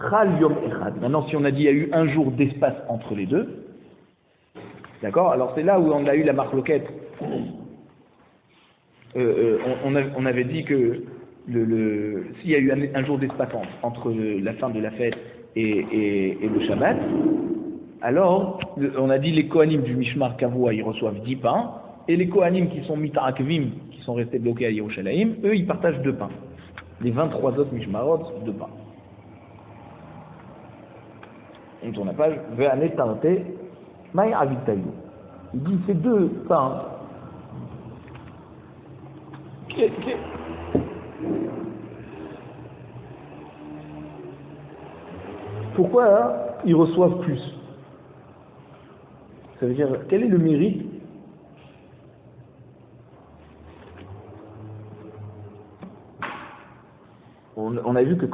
Chal Yom Echad. Maintenant, si on a dit il y a eu un jour d'espace entre les deux, d'accord? Alors c'est là où on a eu la marloquette. On avait dit que s'il y a eu un jour d'espace entre la fin de la fête et le Shabbat, alors on a dit les Kohanim du Mishmar Kavua, ils reçoivent 10 pains, et les Kohanim qui sont Mita'akvim, qui sont restés bloqués à Yerushalayim, eux ils partagent 2 pains. Les 23 autres Mishmarot, 2 pains. On tourne la page, Ve'ane Tarte, Maï Avitayu. Il dit ces 2 pains. Pourquoi ils reçoivent plus? Ça veut dire, quel est le mérite? On a vu que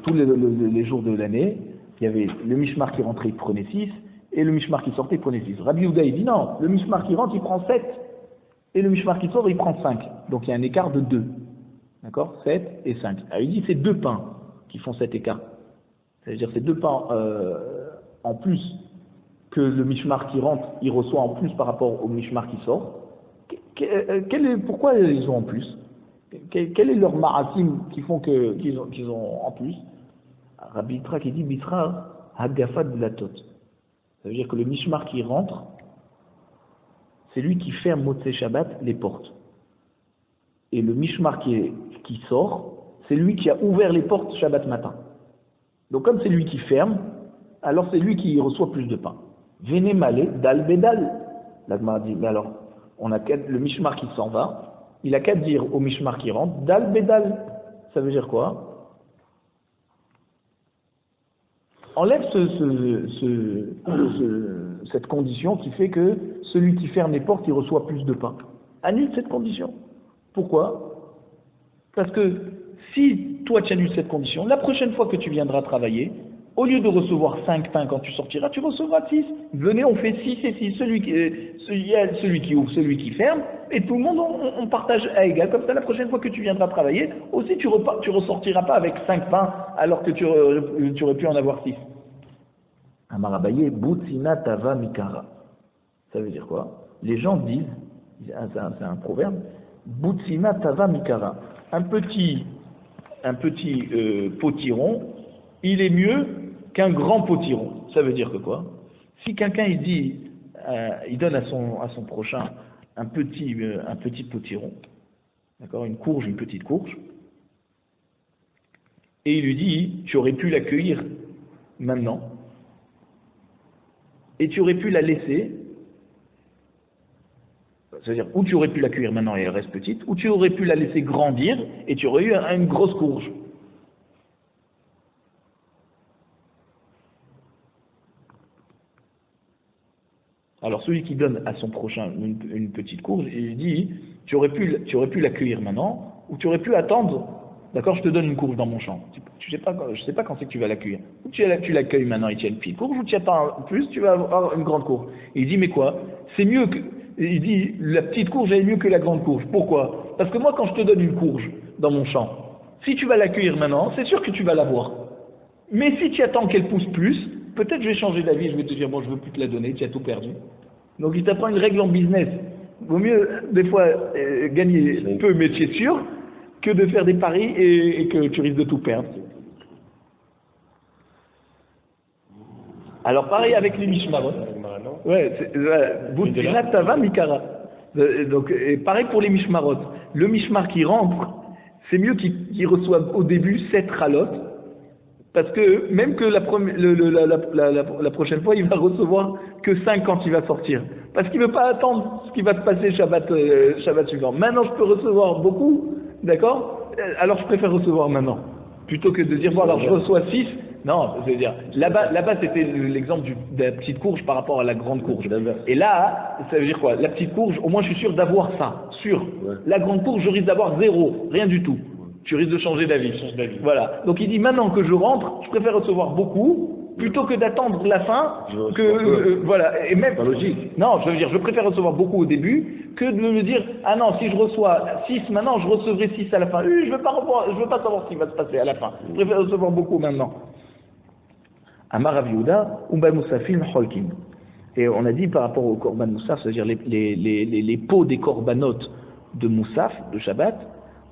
tous les jours de l'année, il y avait le Mishmar qui rentrait, il prenait 6, et le Mishmar qui sortait, il prenait 6. Rabbi Yehuda, il dit non, le Mishmar qui rentre, il prend 7, et le Mishmar qui sort, il prend 5. Donc il y a un écart de 2. D'accord? 7 et 5. Alors il dit c'est 2 pains qui font cet écart. C'est-à-dire c'est 2 pains en plus que le Mishmar qui rentre, il reçoit en plus par rapport au Mishmar qui sort. Pourquoi ils ont en plus? Quel est leur ma'atim qui font qu'ils ont en plus? Rabbi Yitzhak qui dit Bitra Hagafat Blatot. Ça veut dire que le Mishmar qui rentre, c'est lui qui ferme Motzei Shabbat les portes. Et le Mishmar qui sort, c'est lui qui a ouvert les portes Shabbat matin. Donc comme c'est lui qui ferme, alors c'est lui qui reçoit plus de pain. Venez malé, dal bedal. L'Agma dit, mais alors, le Mishmar qui s'en va, il a qu'à dire au Mishmar qui rentre, dal bedal. Ça veut dire quoi? Enlève cette condition qui fait que celui qui ferme les portes, il reçoit plus de pain. Annule cette condition. Pourquoi? Parce que si toi tu annules cette condition, la prochaine fois que tu viendras travailler, au lieu de recevoir 5 pains quand tu sortiras, tu recevras 6. Venez, on fait 6 et 6. Celui qui ouvre, celui qui ferme, et tout le monde, on partage à égal. Comme ça, la prochaine fois que tu viendras travailler, aussi tu ressortiras pas avec 5 pains alors que tu aurais pu en avoir 6. Amarabaye, Boutsina Tava Mikara. Ça veut dire quoi? Les gens disent, c'est un proverbe, Boutsina Tava Mikara. Un petit potiron, il est mieux qu'un grand potiron. Ça veut dire que quoi? Si quelqu'un il donne à son prochain un petit potiron, d'accord, une petite courge, et il lui dit, tu aurais pu l'accueillir maintenant, et tu aurais pu la laisser, c'est-à-dire, ou tu aurais pu l'accueillir maintenant et elle reste petite, ou tu aurais pu la laisser grandir et tu aurais eu une grosse courge. Alors celui qui donne à son prochain une petite courge, il dit, tu aurais pu l'accueillir maintenant, ou tu aurais pu attendre, d'accord, je te donne une courge dans mon champ. Je sais pas quand c'est que tu vas l'accueillir. Ou tu l'accueilles maintenant et tu as une petite courge, ou tu attends plus, tu vas avoir une grande courge. Et il dit, mais quoi? C'est mieux que... Il dit, la petite courge est mieux que la grande courge. Pourquoi? Parce que moi, quand je te donne une courge dans mon champ, si tu vas l'accueillir maintenant, c'est sûr que tu vas l'avoir. Mais si tu attends qu'elle pousse plus, peut-être je vais changer d'avis, je vais te dire, bon, je veux plus te la donner, tu as tout perdu. Donc il t'apprend une règle en business. Vaut mieux, des fois, gagner peu, mais tu es sûr, que de faire des paris et que tu risques de tout perdre. Alors pareil avec les Mishmarot. Ouais, Boutina Tava Mikara. Donc pareil pour les Mishmarot. Le Mishmar qui rentre, c'est mieux qu'il reçoive au début 7 ralot, parce que même que la prochaine fois, il va recevoir que 5 quand il va sortir. Parce qu'il ne veut pas attendre ce qui va se passer Shabbat suivant. Maintenant, je peux recevoir beaucoup, d'accord? Alors je préfère recevoir maintenant. Plutôt que de dire, bon, alors je reçois 6. Non, c'est-à-dire, là-bas c'était l'exemple de la petite courge par rapport à la grande courge. Et là, ça veut dire quoi? La petite courge, au moins je suis sûr d'avoir ça, sûr. Ouais. La grande courge, je risque d'avoir 0, rien du tout. Tu risques de changer d'avis. Voilà. Donc il dit, maintenant que je rentre, je préfère recevoir beaucoup, plutôt que d'attendre la fin, voilà, et même, pas logique. Non, je veux dire, je préfère recevoir beaucoup au début que de me dire, ah non, si je reçois 6 maintenant, je recevrai 6 à la fin. Je veux pas savoir ce qui va se passer à la fin. Je préfère recevoir beaucoup maintenant. Amar Rav Yehuda, Umba Moussafim Holkin. Et on a dit par rapport au Korban Moussaf, c'est-à-dire les pots des Korbanot de Moussaf, de Shabbat,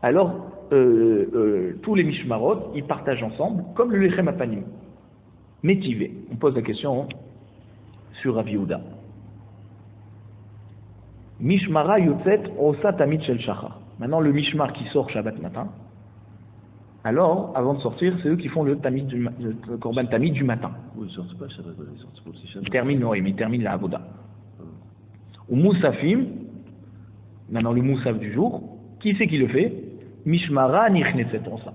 alors tous les Mishmarot, ils partagent ensemble, comme le Lechem Apanim. Métivé. On pose la question sur Rav Yehuda. Mishmara Yotzet Osa Tamid Shel Shachar. Maintenant, le Mishmar qui sort Shabbat matin, alors, avant de sortir, c'est eux qui font le Korban Tamid du matin. Oui, ils sortent pas Shabbat, ils sortent pour le Shabbat. Ils terminent la Avoda. Ou Moussafim, maintenant le Moussaf du jour, qui c'est qui le fait? Mishmara Nichneset Osa.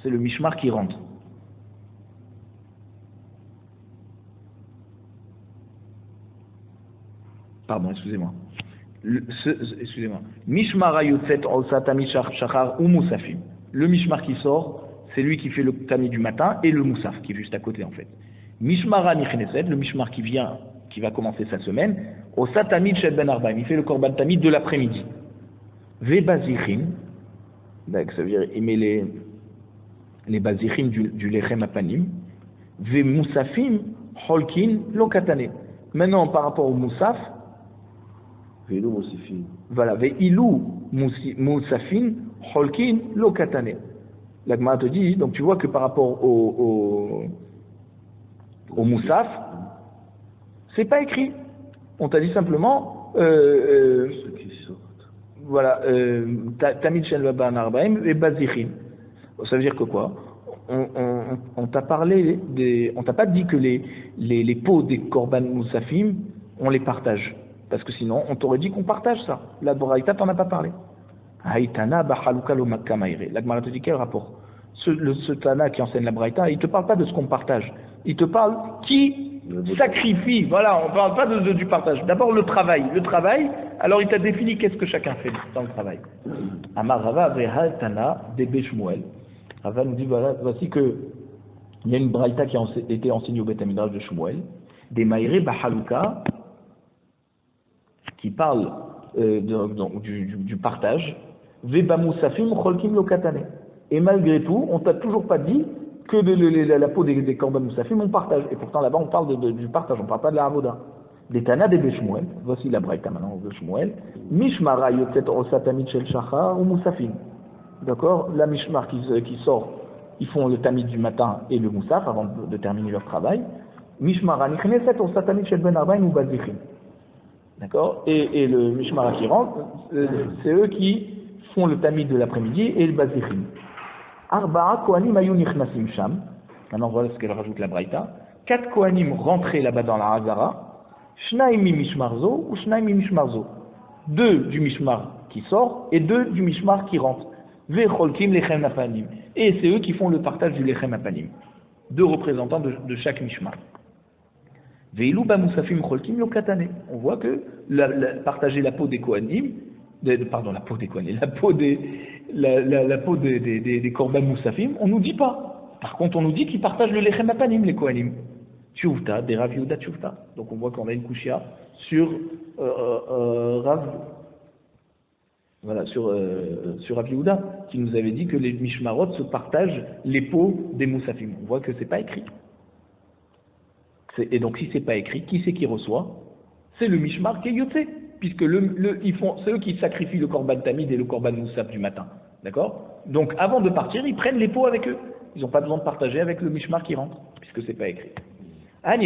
C'est le Mishmar qui rentre. Pardon, excusez-moi. Mishmara Yotzet Osa Tamid Shachar ou Moussafim. Le Mishmar qui sort, c'est lui qui fait le Tamid du matin et le Moussaf qui est juste à côté en fait. Mishmara Nichneset, le Mishmar qui va commencer sa semaine, Osa Tamid Shel Ben Arbaim, il fait le Korban Tamid de l'après-midi. Ve Bazichim, ça veut dire il met les Bazichim du Lechem Apanim. Ve Moussafim Holkin Lokatane. Maintenant par rapport au Moussaf, Veilou Moussafim. Voilà, Veilou Moussafim Holkin Lokatane. La Gemara te dit, donc tu vois que par rapport au Moussaf, c'est pas écrit. On t'a dit simplement, ceux qui sortent. Voilà, Tamid Shel Ben Arbaim et Bazichim. Ça veut dire que quoi? On t'a parlé on t'a pas dit que les pots des Korban Moussafim, on les partage. Parce que sinon, on t'aurait dit qu'on partage ça. La Braïta t'en a pas parlé. Haïtana Bachaluka lo Makkamaire. La Gemara te dit quel rapport? Ce Tana qui enseigne la Braïta, il te parle pas de ce qu'on partage. Il te parle qui sacrifie. Voilà, on parle pas du partage. D'abord le travail. Le travail, alors il t'a défini qu'est-ce que chacun fait dans le travail. Amar Rava Vrehal Tana Debe Shmuel. Rava nous dit voilà, voici que il y a une Braïta qui a été enseignée au Beth Midrash de Shmuel. Des Maïre Bachaluka qui parle du partage. Veba Moussafim Cholkim Lokatane. Et malgré tout, on t'a toujours pas dit que la peau des Korban Moussafim, on partage. Et pourtant là-bas, on parle du partage, on parle pas de la Avoda. Des Tana des Shmuel, voici la Braïta maintenant de Shmuel. Mishmara Yotzet Osa Tamid Shel Shachar ou Moussafim. D'accord? La Mishmar qui sort, ils font le Tamid du matin et le Moussaf avant de terminer leur travail. Mishmara Nichneset Osa Tamid Shel Ben Arbaim ou Bazichim. D'accord? Et le Mishmara qui rentre, c'est eux qui font le Tamid de l'après-midi et le Bazichim. Arba'a Kohanim ayu nichnasim sham. Maintenant voilà ce qu'elle rajoute la Braïta. 4 Kohanim rentraient là-bas dans la Hazara. Shnaim mi mishmarzo ou shnaim mi mishmarzo. 2 du Mishmar qui sort et 2 du Mishmar qui rentre. Ve cholkim lechem apanim. Et c'est eux qui font le partage du lechem apanim. 2 représentants de chaque Mishmar. Veilou ba moussafim cholkim lokatane. On voit que partager la peau des Kohanim, la peau des Kohanim, la peau des Korban Moussafim, on nous dit pas. Par contre, on nous dit qu'ils partagent le Lechem Apanim, les Kohanim. Tchouvta, des Rav Yehuda Tchouvta. Donc on voit qu'on a une Kushia sur Rav Yehuda, qui nous avait dit que les Mishmarot se partagent les peaux des Moussafim. On voit que c'est pas écrit. Et donc si c'est pas écrit, qui c'est qui reçoit? C'est le Mishmar qui est Yotzé. Puisque c'est eux qui sacrifient le Korban Tamid et le Korban Moussaf du matin. D'accord? Donc avant de partir, ils prennent les pots avec eux. Ils n'ont pas besoin de partager avec le Mishmar qui rentre, puisque c'est pas écrit. On a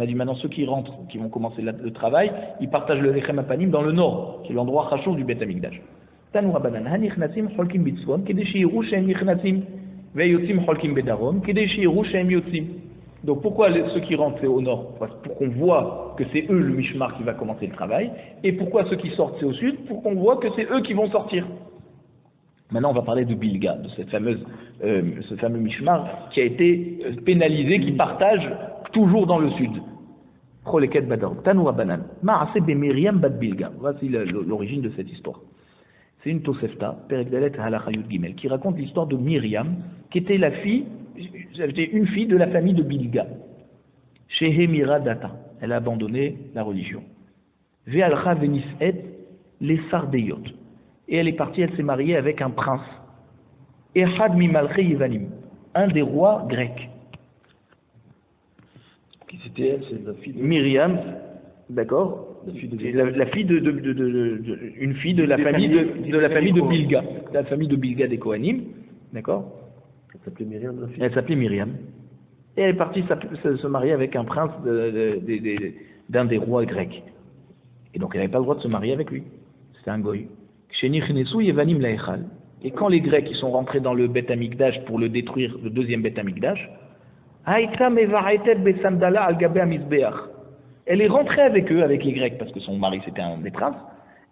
dit maintenant ceux qui rentrent, qui vont commencer le travail, ils partagent le Lechem Apanim dans le nord, qui est l'endroit Chachon du Beth Amikdash. Tanu Rabanan, Hanichnasim Cholkim Bitzvon, Kedei Sheyiru Shem Nichnasim, Veyotzim Cholkim Bedarom, Kedei Sheyiru Shem Yotzim. Donc pourquoi ceux qui rentrent c'est au nord? Pour qu'on voit que c'est eux le Mishmar qui va commencer le travail. Et pourquoi ceux qui sortent c'est au sud? Pour qu'on voit que c'est eux qui vont sortir. Maintenant on va parler de Bilga, de ce fameux Mishmar qui a été pénalisé, qui partage toujours dans le sud. Choleket Badar, Tanu Rabanan, Ma'ase be Miriam Bad Bilga. Voici l'origine de cette histoire. C'est une Tosefta, Perek Dalet Halakha Yud Gimel, qui raconte l'histoire de Myriam, qui était la fille c'était une fille de la famille de Bilga. Shehemira Data. Elle a abandonné la religion. Ve'alcha venis'et les Sardeyot. Et elle est partie, elle s'est mariée avec un prince. Ehad mimalchei Yevanim, un des rois grecs. Qui c'était elle? C'est la fille de Myriam, d'accord? La fille une fille de la famille de Bilga, la famille de Bilga des Kohanim, d'accord? Elle s'appelait Myriam, la fille. Elle s'appelait Myriam. Et elle est partie se marier avec un prince d'un des rois grecs. Et donc elle n'avait pas le droit de se marier avec lui. C'était un goy. Et quand les Grecs ils sont rentrés dans le Beth Amikdash pour le détruire, le deuxième Beth Amikdash, elle est rentrée avec eux, avec les Grecs, parce que son mari c'était un des princes.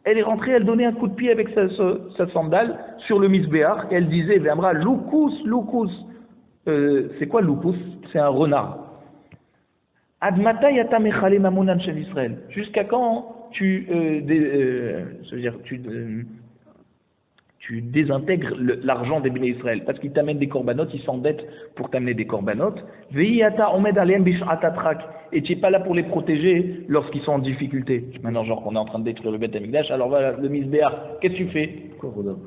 Elle est rentrée, elle donnait un coup de pied avec sa sandale sur le Misbéach, et elle disait, V'amra, Loukus, Loukus. C'est quoi Loukus? C'est un renard. Admata yata mechale mamonan shel Israël. Jusqu'à quand tu désintègres l'argent des béné Israël, parce qu'ils t'amènent des corbanotes, ils s'endettent pour t'amener des corbanotes. Ve'yata omed aleem bish'atatrak, et tu n'es pas là pour les protéger lorsqu'ils sont en difficulté. Maintenant, genre qu'on est en train de détruire le Beth Amikdash, alors voilà, le Misbéach, qu'est-ce que tu fais? Pourquoi renard?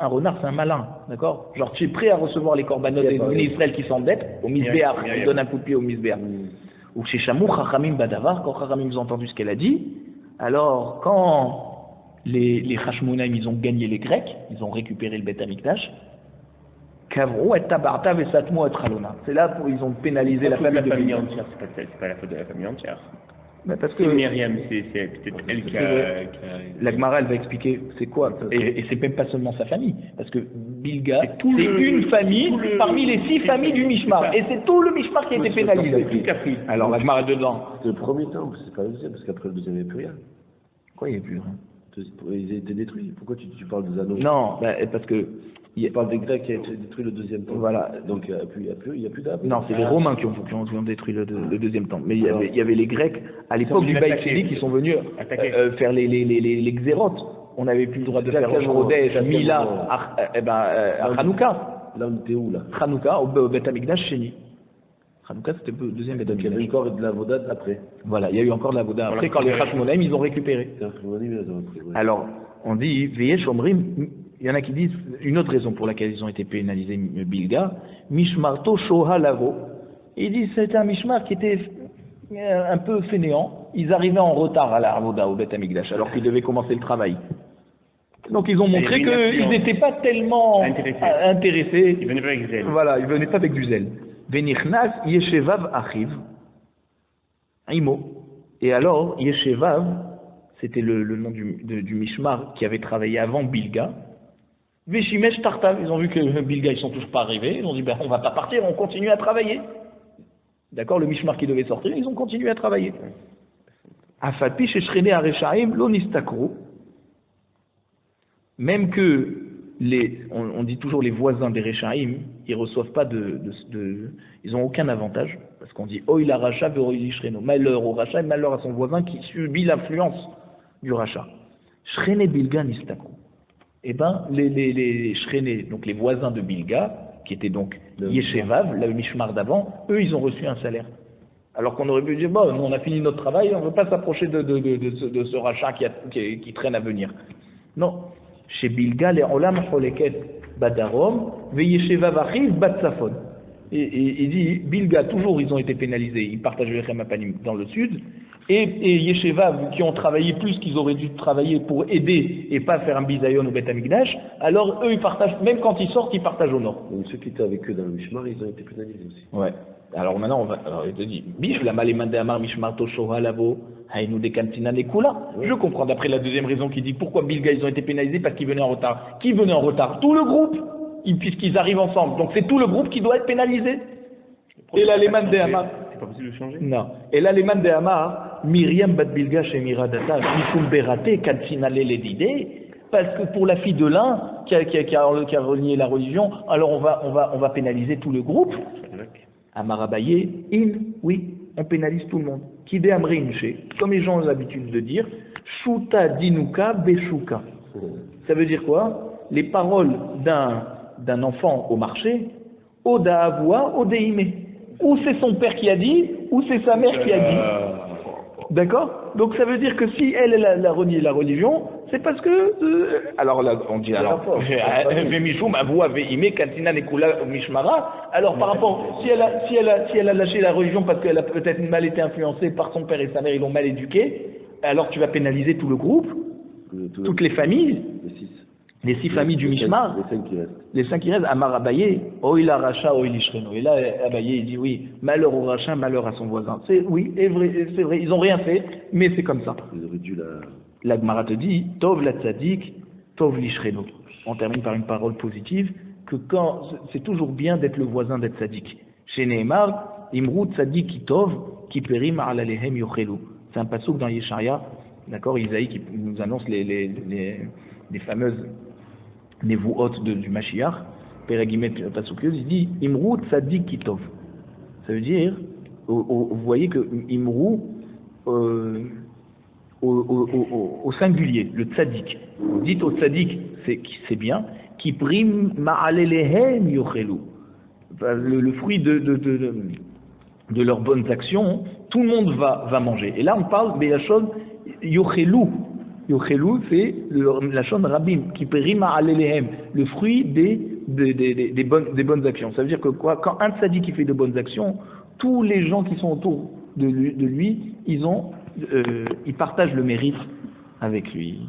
Un renard, c'est un malin, d'accord? Genre tu es prêt à recevoir les corbanotes des béné Israël qui s'endettent au Misbéach, il donne un coup de pied au Misbéach. Ou chez Chamou, Chachamim Badavar, quand Chachamim ont entendu ce qu'elle a dit, alors quand les Hashmonaim, ils ont gagné les Grecs, ils ont récupéré le Beth Amikdash, Kavrou et Tabartav et Satmo et Tralona. C'est là où ils ont pénalisé la famille entière, c'est pas la faute de la famille entière. Mais parce que Myriam, c'est peut-être elle qui a... La Gemara, elle va expliquer c'est quoi. Et c'est même pas seulement sa famille. Parce que Bilga, c'est une famille parmi les 6 familles du Mishmar. Et c'est tout le Mishmar qui a été pénalisé. Alors la Gemara est dedans. C'est le premier temps, c'est pas le deuxième, parce qu'après le deuxième, il n'y avait plus rien. Pourquoi il n'y a plus rien? Ils ont été détruits. Pourquoi tu parles des anneaux? Non, parce que... Il parle des Grecs qui ont été détruits le deuxième temple. Voilà. Donc il n'y a plus d'âme. Non, c'est les Romains qui ont détruit le deuxième temple. Mais il y avait les Grecs, à l'époque du Baït Sheni, qui sont venus faire les xérotes. On n'avait plus le droit de faire Rosh Mila, à Hanouka. Là, on était où, là? Hanouka, au Beth Amikdash Sheni. Hanouka, c'était le deuxième Beth Amikdash. Il y avait encore de la voda après. Voilà, il y a eu encore de la voda après, quand les Hashmonaim, ils ont récupéré. Alors, on dit, Veyesh Omrim, il y en a qui disent, une autre raison pour laquelle ils ont été pénalisés, Bilga, Mishmarto Shoha Lavo. Ils disent c'était un Mishmar qui était un peu fainéant. Ils arrivaient en retard à la Avoda, au Beth Amikdash, alors qu'ils devaient commencer le travail. Donc ils ont montré qu'ils n'étaient pas tellement intéressés. Ils venaient pas avec zèle. Voilà, ils venaient pas avec du zèle. Venichnas Yeshevav Achiv, Imo. Et alors, Yeshevav, c'était le nom du Mishmar qui avait travaillé avant Bilga. Veshimesh Tartav, ils ont vu que Bilga, ils sont toujours pas arrivés, ils ont dit, on va pas partir, on continue à travailler. D'accord, le Mishmar qui devait sortir, ils ont continué à travailler. Afalpi Shechrene Areshaim, Lonistakru, même que on dit toujours les voisins des Reshaim, ils reçoivent pas ils ont aucun avantage, parce qu'on dit, Oil Aracha, Veroili Shreno, malheur au Racha et malheur à son voisin qui subit l'influence du Racha. Shrene Bilga Nistakru. Eh ben, les Shrené, donc les voisins de Bilga, qui étaient donc Yeshevav, le Mishmar d'avant, eux, ils ont reçu un salaire. Alors qu'on aurait pu dire, nous, on a fini notre travail, on ne veut pas s'approcher de ce rachat qui traîne à venir. Non. Chez Bilga, les Olam Choleket Badarom, ve Yeshevav Achiv Batsafon. Et il dit, Bilga, toujours, ils ont été pénalisés. Ils partagent le Chemapanim dans le sud. Et Yeshevav, qui ont travaillé plus qu'ils auraient dû travailler pour aider et pas faire un bisayon au Beth Amikdash, alors eux, ils partagent, même quand ils sortent, ils partagent au nord. Donc ceux qui étaient avec eux dans le Mishmar, ils ont été pénalisés aussi. Ouais. Alors maintenant, il te dit, Bish, la malémande amar Mishmar Toshoha Lavo, Haïnou de Kantina Nekula. Je comprends d'après la deuxième raison qui dit pourquoi Bilga, ils ont été pénalisés parce qu'ils venaient en retard. Qui venait en retard? Tout le groupe, puisqu'ils arrivent ensemble. Donc c'est tout le groupe qui doit être pénalisé. Et la Léman de Hamar. C'est pas possible de changer? Non. Et la Léman de Hamar, Myriam Bat Bilga chez Miradata, Mishum Berate, Kantinale Ledide, parce que pour la fille de l'un qui a renié la religion, alors on va pénaliser tout le groupe. Amarabaye, oui, on pénalise tout le monde. Kide Amrinche, comme les gens ont l'habitude de dire, Shuta Dinuka Beshuka. Ça veut dire quoi? Les paroles d'un enfant au marché, Oda Avoua, Odeime. Ou c'est son père qui a dit, ou c'est sa mère qui a dit. D'accord? Donc ça veut dire que si elle a renié la religion, c'est parce que alors là on dit alors Vemishum Avoua Veime Katina Nekula Mishmara. Alors par rapport si elle a lâché la religion parce qu'elle a peut-être mal été influencée par son père et sa mère, ils l'ont mal éduquée, alors tu vas pénaliser tout le groupe, toutes les familles. Les 6 familles du Mishmar, les 5 qui restent, Amar Abaye, Oila Racha, Oili Shreno. Et là, Abaye, il dit oui, malheur au Racha, malheur à son voisin. C'est vrai, ils n'ont rien fait, mais c'est comme ça. Ils auraient dû La Gemara te dit, Tov la Tzadik, Tov li Shreno. On termine par une parole positive, que quand, c'est toujours bien d'être le voisin d'être Tzadik. Chez Nehemar, Imru Tzadik Tov, qui périm ala lehem yochelu. C'est un passouk dans Yesharia, d'accord, Isaïe qui nous annonce les fameuses Nevuot du Mashiach, Peregimet Pasuklios, il dit Imru Tzadik Kitov. Ça veut dire, vous voyez que Imru au singulier, le Tzadik. Vous dites au Tzadik, c'est bien, qui prime Ma'alelehem Yochelu. Le fruit de leurs bonnes actions, tout le monde va manger. Et là on parle de la chose Yochelu. Yochelu, c'est la chose Rabim, qui rima alelehem, le fruit des bonnes actions. Ça veut dire que quoi, quand un tzaddik qui fait de bonnes actions, tous les gens qui sont autour de lui, ils partagent le mérite avec lui.